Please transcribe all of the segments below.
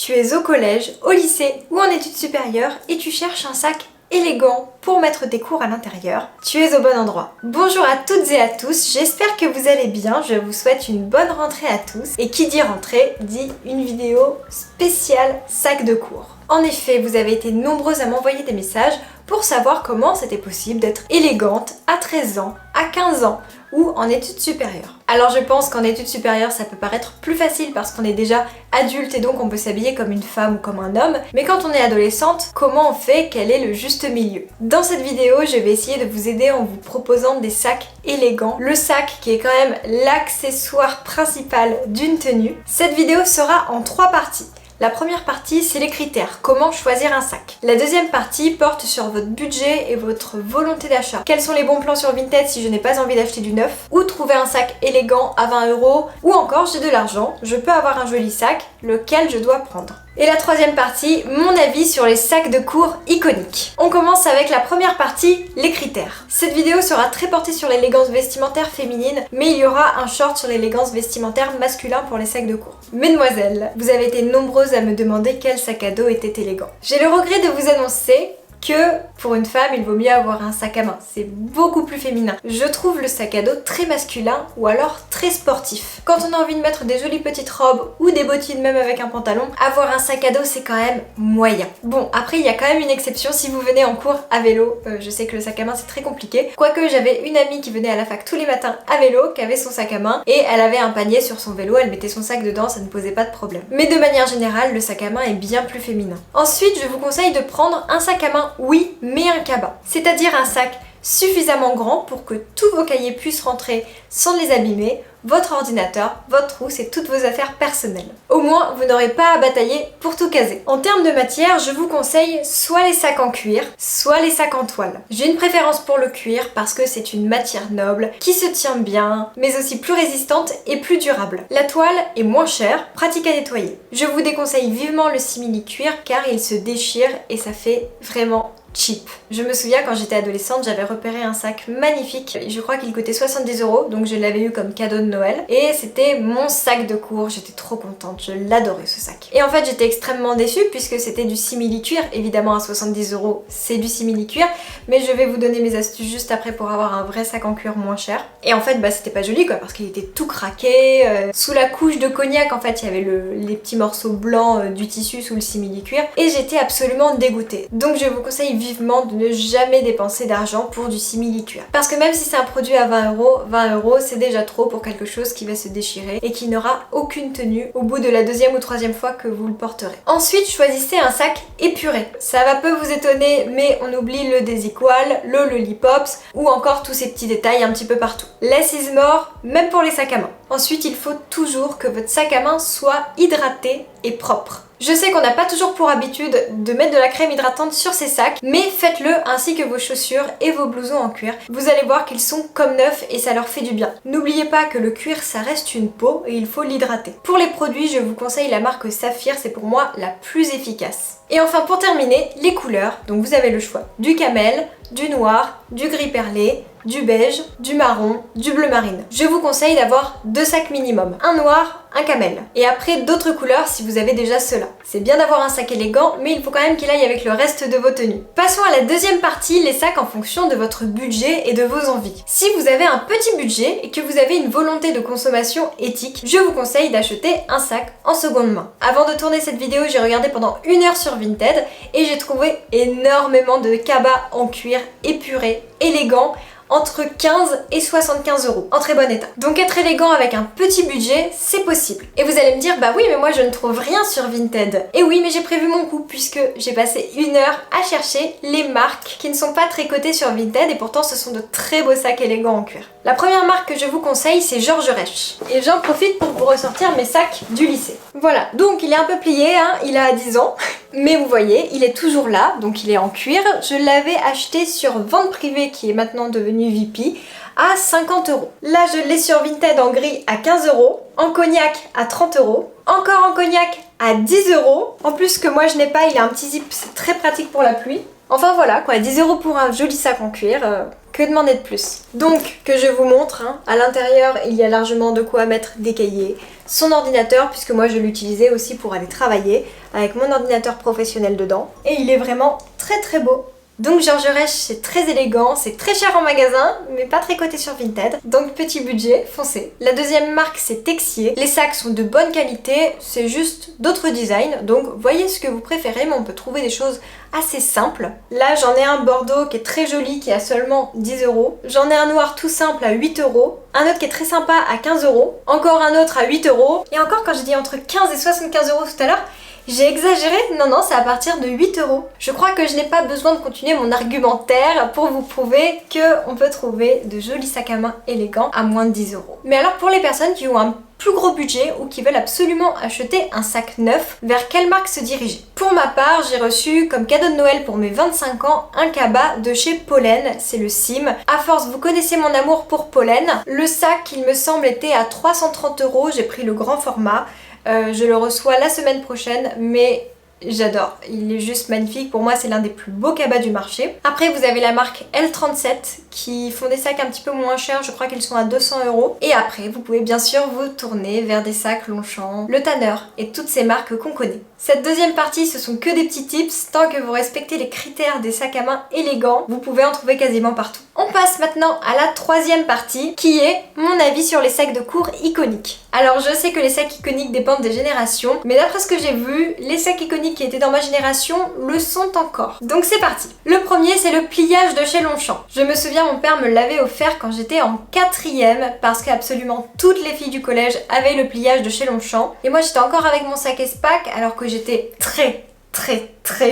Tu es au collège, au lycée ou en études supérieures et tu cherches un sac élégant pour mettre tes cours à l'intérieur, tu es au bon endroit. Bonjour à toutes et à tous, j'espère que vous allez bien, je vous souhaite une bonne rentrée à tous. Et qui dit rentrée dit une vidéo spéciale sac de cours. En effet, vous avez été nombreuses à m'envoyer des messages pour savoir comment c'était possible d'être élégante à 13 ans, à 15 ans ou en études supérieures. Alors je pense qu'en études supérieures ça peut paraître plus facile parce qu'on est déjà adulte et donc on peut s'habiller comme une femme ou comme un homme, mais quand on est adolescente, comment on fait? Quel est le juste milieu? Dans cette vidéo, je vais essayer de vous aider en vous proposant des sacs élégants, le sac qui est quand même l'accessoire principal d'une tenue. Cette vidéo sera en 3 parties. La première partie, c'est les critères, comment choisir un sac. La deuxième partie porte sur votre budget et votre volonté d'achat. Quels sont les bons plans sur Vinted si je n'ai pas envie d'acheter du neuf? Ou trouver un sac élégant à 20 €? Ou encore, j'ai de l'argent, je peux avoir un joli sac, lequel je dois prendre? Et la troisième partie, mon avis sur les sacs de cours iconiques. On commence avec la première partie, les critères. Cette vidéo sera très portée sur l'élégance vestimentaire féminine, mais il y aura un short sur l'élégance vestimentaire masculin pour les sacs de cours. Mesdemoiselles, vous avez été nombreuses à me demander quel sac à dos était élégant. J'ai le regret de vous annoncer que pour une femme, il vaut mieux avoir un sac à main. C'est beaucoup plus féminin. Je trouve le sac à dos très masculin ou alors très sportif. Quand on a envie de mettre des jolies petites robes ou des bottines même avec un pantalon, avoir un sac à dos c'est quand même moyen. Bon, après il y a quand même une exception si vous venez en cours à vélo. Je sais que le sac à main c'est très compliqué. Quoique j'avais une amie qui venait à la fac tous les matins à vélo, qui avait son sac à main et elle avait un panier sur son vélo, elle mettait son sac dedans, ça ne posait pas de problème. Mais de manière générale, le sac à main est bien plus féminin. Ensuite, je vous conseille de prendre un sac à main, oui, mais un cabas. C'est-à-dire un sac suffisamment grand pour que tous vos cahiers puissent rentrer sans les abîmer, votre ordinateur, votre trousse et toutes vos affaires personnelles. Au moins, vous n'aurez pas à batailler pour tout caser. En termes de matière, je vous conseille soit les sacs en cuir, soit les sacs en toile. J'ai une préférence pour le cuir parce que c'est une matière noble, qui se tient bien, mais aussi plus résistante et plus durable. La toile est moins chère, pratique à nettoyer. Je vous déconseille vivement le simili-cuir car il se déchire et ça fait vraiment cheap. Je me souviens quand j'étais adolescente, j'avais repéré un sac magnifique. Je crois qu'il coûtait 70 €, donc je l'avais eu comme cadeau de Noël. Et c'était mon sac de cours. J'étais trop contente, je l'adorais ce sac. Et en fait, j'étais extrêmement déçue puisque c'était du simili-cuir. Évidemment, à 70 €, c'est du simili-cuir. Mais je vais vous donner mes astuces juste après pour avoir un vrai sac en cuir moins cher. Et en fait, bah c'était pas joli quoi, parce qu'il était tout craqué. Sous la couche de cognac, en fait, il y avait les petits morceaux blancs du tissu sous le simili-cuir. Et j'étais absolument dégoûtée. Donc je vous conseille vivement de ne jamais dépenser d'argent pour du simili-cuir. Parce que même si c'est un produit à 20 € c'est déjà trop pour quelque chose qui va se déchirer et qui n'aura aucune tenue au bout de la 2e ou 3e fois que vous le porterez. Ensuite, choisissez un sac épuré. Ça va peu vous étonner, mais on oublie le Desigual, le Lollipops ou encore tous ces petits détails un petit peu partout. Less is more, même pour les sacs à main. Ensuite, il faut toujours que votre sac à main soit hydraté et propre. Je sais qu'on n'a pas toujours pour habitude de mettre de la crème hydratante sur ces sacs, mais faites-le ainsi que vos chaussures et vos blousons en cuir. Vous allez voir qu'ils sont comme neufs et ça leur fait du bien. N'oubliez pas que le cuir ça reste une peau et il faut l'hydrater. Pour les produits, je vous conseille la marque Saphir, c'est pour moi la plus efficace. Et enfin pour terminer, les couleurs. Donc vous avez le choix du camel, du noir, du gris perlé, du beige, du marron, du bleu marine. Je vous conseille d'avoir 2 sacs minimum, un noir, un camel. Et après d'autres couleurs si vous avez déjà cela. C'est bien d'avoir un sac élégant, mais il faut quand même qu'il aille avec le reste de vos tenues. Passons à la deuxième partie, les sacs en fonction de votre budget et de vos envies. Si vous avez un petit budget et que vous avez une volonté de consommation éthique, je vous conseille d'acheter un sac en seconde main. Avant de tourner cette vidéo, j'ai regardé pendant 1 heure sur Vinted et j'ai trouvé énormément de cabas en cuir épurés, élégants, entre 15 et 75 € en très bon état. Donc être élégant avec un petit budget, c'est possible. Et vous allez me dire, bah oui mais moi je ne trouve rien sur Vinted. Et oui mais j'ai prévu mon coup puisque j'ai passé 1 heure à chercher les marques qui ne sont pas très cotées sur Vinted et pourtant ce sont de très beaux sacs élégants en cuir. La première marque que je vous conseille c'est Georges Reich. Et j'en profite pour vous ressortir mes sacs du lycée. Voilà, donc il est un peu plié, hein, il a 10 ans. Mais vous voyez, il est toujours là, donc il est en cuir. Je l'avais acheté sur Vente Privée qui est maintenant devenue VP à 50 €. Là je l'ai sur Vinted en gris à 15 €, en cognac à 30 €, encore en cognac à 10 €. En plus que moi je n'ai pas, il a un petit zip, c'est très pratique pour la pluie. Enfin voilà quoi, 10 € pour un joli sac en cuir, Que demander de plus? Donc, que je vous montre, hein, à l'intérieur, il y a largement de quoi mettre des cahiers, son ordinateur, puisque moi je l'utilisais aussi pour aller travailler, avec mon ordinateur professionnel dedans. Et il est vraiment très très beau. Donc Georges Rech, c'est très élégant, c'est très cher en magasin, mais pas très coté sur Vinted. Donc petit budget, foncez. La deuxième marque, c'est Texier. Les sacs sont de bonne qualité, c'est juste d'autres designs. Donc voyez ce que vous préférez, mais on peut trouver des choses assez simples. Là, j'en ai un bordeaux qui est très joli, qui est à seulement 10 euros. J'en ai un noir tout simple à 8 euros. Un autre qui est très sympa à 15 euros. Encore un autre à 8 euros. Et encore, quand j'ai dit entre 15 et 75 euros tout à l'heure, j'ai exagéré? Non, non, c'est à partir de 8 euros. Je crois que je n'ai pas besoin de continuer mon argumentaire pour vous prouver qu'on peut trouver de jolis sacs à main élégants à moins de 10 euros. Mais alors pour les personnes qui ont un plus gros budget ou qui veulent absolument acheter un sac neuf, vers quelle marque se diriger? Pour ma part, j'ai reçu comme cadeau de Noël pour mes 25 ans un cabas de chez Pollen, c'est le Sim. À force, vous connaissez mon amour pour Pollen. Le sac, il me semble, était à 330 euros, j'ai pris le grand format. Je le reçois la semaine prochaine, mais j'adore. Il est juste magnifique. Pour moi, c'est l'un des plus beaux cabas du marché. Après, vous avez la marque L37 qui font des sacs un petit peu moins chers. Je crois qu'ils sont à 200 euros. Et après, vous pouvez bien sûr vous tourner vers des sacs Longchamp, Le Tanner et toutes ces marques qu'on connaît. Cette deuxième partie, ce sont que des petits tips. Tant que vous respectez les critères des sacs à main élégants, vous pouvez en trouver quasiment partout. On passe maintenant à la troisième partie, qui est mon avis sur les sacs de cours iconiques. Alors je sais que les sacs iconiques dépendent des générations, mais d'après ce que j'ai vu, les sacs iconiques qui étaient dans ma génération le sont encore. Donc c'est parti. Le premier, c'est le pliage de chez Longchamp. Je me souviens, mon père me l'avait offert quand j'étais en 4e, parce qu'absolument toutes les filles du collège avaient le pliage de chez Longchamp. Et moi j'étais encore avec mon sac Espac, alors que j'étais très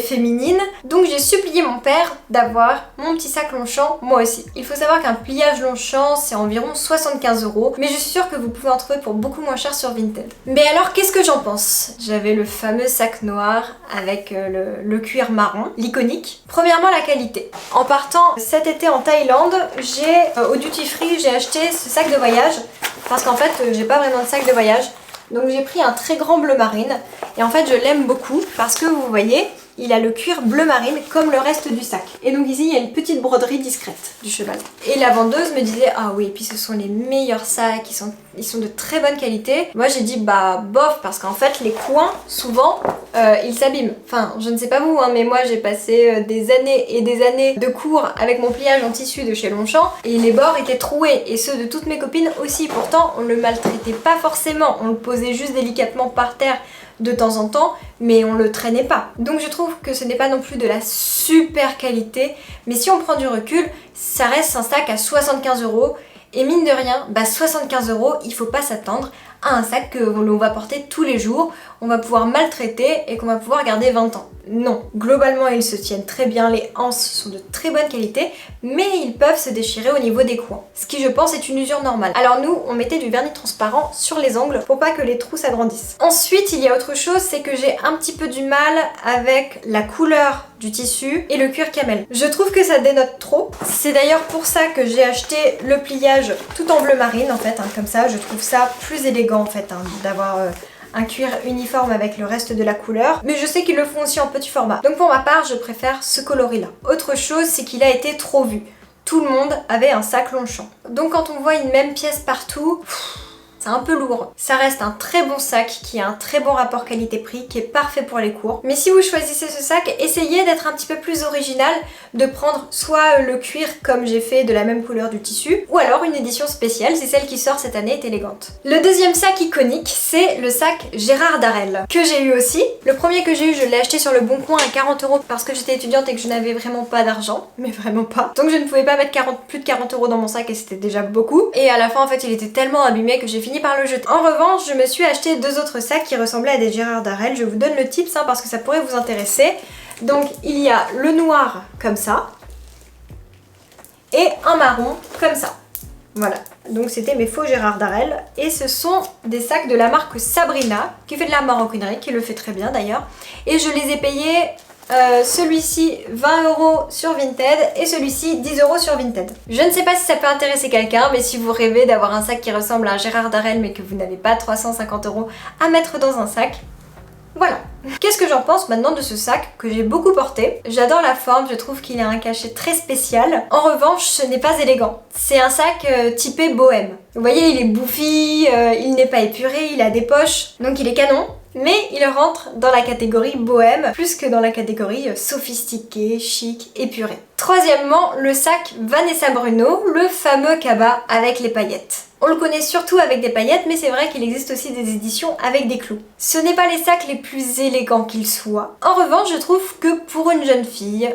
féminine. Donc j'ai supplié mon père d'avoir mon petit sac Longchamp moi aussi. Il faut savoir qu'un pliage Longchamp c'est environ 75 euros, mais je suis sûre que vous pouvez en trouver pour beaucoup moins cher sur Vinted. Mais alors qu'est-ce que j'en pense? J'avais le fameux sac noir avec le cuir marron, l'iconique. Premièrement la qualité. En partant cet été en Thaïlande, au duty free j'ai acheté ce sac de voyage parce qu'en fait j'ai pas vraiment de sac de voyage. Donc j'ai pris un très grand bleu marine et en fait je l'aime beaucoup parce que vous voyez, il a le cuir bleu marine comme le reste du sac. Et donc ici il y a une petite broderie discrète du cheval. Et la vendeuse me disait ah oui, et puis ce sont les meilleurs sacs, ils sont de très bonne qualité. Moi j'ai dit bah bof parce qu'en fait les coins souvent ils s'abîment. Enfin je ne sais pas vous hein, mais moi j'ai passé des années et des années de cours avec mon pliage en tissu de chez Longchamp et les bords étaient troués et ceux de toutes mes copines aussi. Pourtant on le maltraitait pas forcément, on le posait juste délicatement par terre de temps en temps, mais on le traînait pas. Donc je trouve que ce n'est pas non plus de la super qualité, mais si on prend du recul, ça reste un sac à 75 euros. Et mine de rien, 75 euros, il faut pas s'attendre à un sac que l'on va porter tous les jours, on va pouvoir maltraiter et qu'on va pouvoir garder 20 ans. Non, globalement ils se tiennent très bien, les anses sont de très bonne qualité, mais ils peuvent se déchirer au niveau des coins, ce qui je pense est une usure normale. Alors nous, on mettait du vernis transparent sur les angles pour pas que les trous s'agrandissent. Ensuite, il y a autre chose, c'est que j'ai un petit peu du mal avec la couleur du tissu et le cuir camel. Je trouve que ça dénote trop. C'est d'ailleurs pour ça que j'ai acheté le pliage tout en bleu marine en fait, hein, comme ça je trouve ça plus élégant en fait, hein, d'avoir un cuir uniforme avec le reste de la couleur, mais je sais qu'ils le font aussi en petit format. Donc pour ma part, je préfère ce coloris là. Autre chose, c'est qu'il a été trop vu. Tout le monde avait un sac Longchamp. Donc quand on voit une même pièce partout, c'est un peu lourd. Ça reste un très bon sac qui a un très bon rapport qualité-prix, qui est parfait pour les cours. Mais si vous choisissez ce sac, essayez d'être un petit peu plus original, de prendre soit le cuir comme j'ai fait de la même couleur du tissu, ou alors une édition spéciale si celle qui sort cette année est élégante. Le deuxième sac iconique, c'est le sac Gérard Darel, que j'ai eu aussi. Le premier que j'ai eu, je l'ai acheté sur le Bon Coin à 40 euros parce que j'étais étudiante et que je n'avais vraiment pas d'argent, mais vraiment pas. Donc je ne pouvais pas mettre plus de 40 euros dans mon sac et c'était déjà beaucoup. Et à la fin, en fait, il était tellement abîmé que j'ai fini par le jeter. En revanche, je me suis acheté deux autres sacs qui ressemblaient à des Gérard Darel. Je vous donne le tips hein, parce que ça pourrait vous intéresser. Donc il y a le noir comme ça et un marron comme ça. Voilà, donc c'était mes faux Gérard Darel et ce sont des sacs de la marque Sabrina qui fait de la maroquinerie, qui le fait très bien d'ailleurs. Et je les ai payés celui-ci 20 euros sur Vinted et celui-ci 10 euros sur Vinted. Je ne sais pas si ça peut intéresser quelqu'un, mais si vous rêvez d'avoir un sac qui ressemble à un Gérard Darel mais que vous n'avez pas 350 euros à mettre dans un sac, Voilà. Qu'est-ce que j'en pense maintenant de ce sac que j'ai beaucoup porté? J'adore la forme, je trouve qu'il a un cachet très spécial. En revanche, ce n'est pas élégant. C'est un sac typé bohème. Vous voyez, il est bouffi, il n'est pas épuré, il a des poches, donc il est canon. Mais il rentre dans la catégorie bohème plus que dans la catégorie sophistiqué, chic, épuré. Troisièmement, le sac Vanessa Bruno, le fameux cabas avec les paillettes. On le connaît surtout avec des paillettes, mais c'est vrai qu'il existe aussi des éditions avec des clous. Ce n'est pas les sacs les plus élégants qu'ils soient. En revanche, je trouve que pour une jeune fille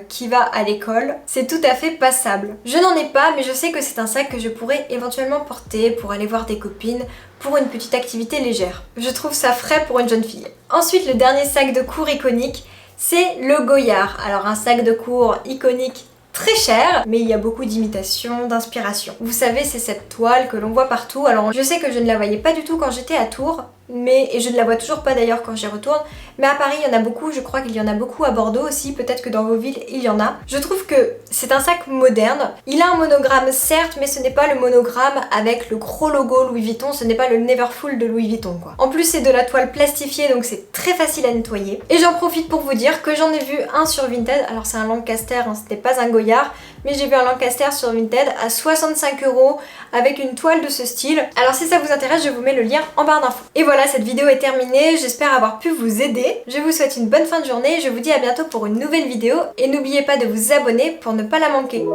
qui va à l'école, c'est tout à fait passable. Je n'en ai pas, mais je sais que c'est un sac que je pourrais éventuellement porter pour aller voir des copines, pour une petite activité légère. Je trouve ça frais pour une jeune fille. Ensuite, le dernier sac de cours iconique, c'est le Goyard. Alors un sac de cours iconique très cher, mais il y a beaucoup d'imitations, d'inspiration. Vous savez, c'est cette toile que l'on voit partout. Alors je sais que je ne la voyais pas du tout quand j'étais à Tours, et je ne la vois toujours pas d'ailleurs quand j'y retourne, mais à Paris il y en a beaucoup, je crois qu'il y en a beaucoup à Bordeaux aussi, peut-être que dans vos villes il y en a. Je trouve que c'est un sac moderne, il a un monogramme certes, mais ce n'est pas le monogramme avec le gros logo Louis Vuitton, ce n'est pas le Neverfull de Louis Vuitton quoi. En plus c'est de la toile plastifiée donc c'est très facile à nettoyer. Et j'en profite pour vous dire que j'en ai vu un sur Vinted, alors c'est un Lancaster, hein, ce n'est pas un Goyard, mais j'ai vu un Lancaster sur Vinted à 65 € avec une toile de ce style. Alors si ça vous intéresse, je vous mets le lien en barre d'infos. Et voilà, cette vidéo est terminée, j'espère avoir pu vous aider. Je vous souhaite une bonne fin de journée, je vous dis à bientôt pour une nouvelle vidéo et n'oubliez pas de vous abonner pour ne pas la manquer.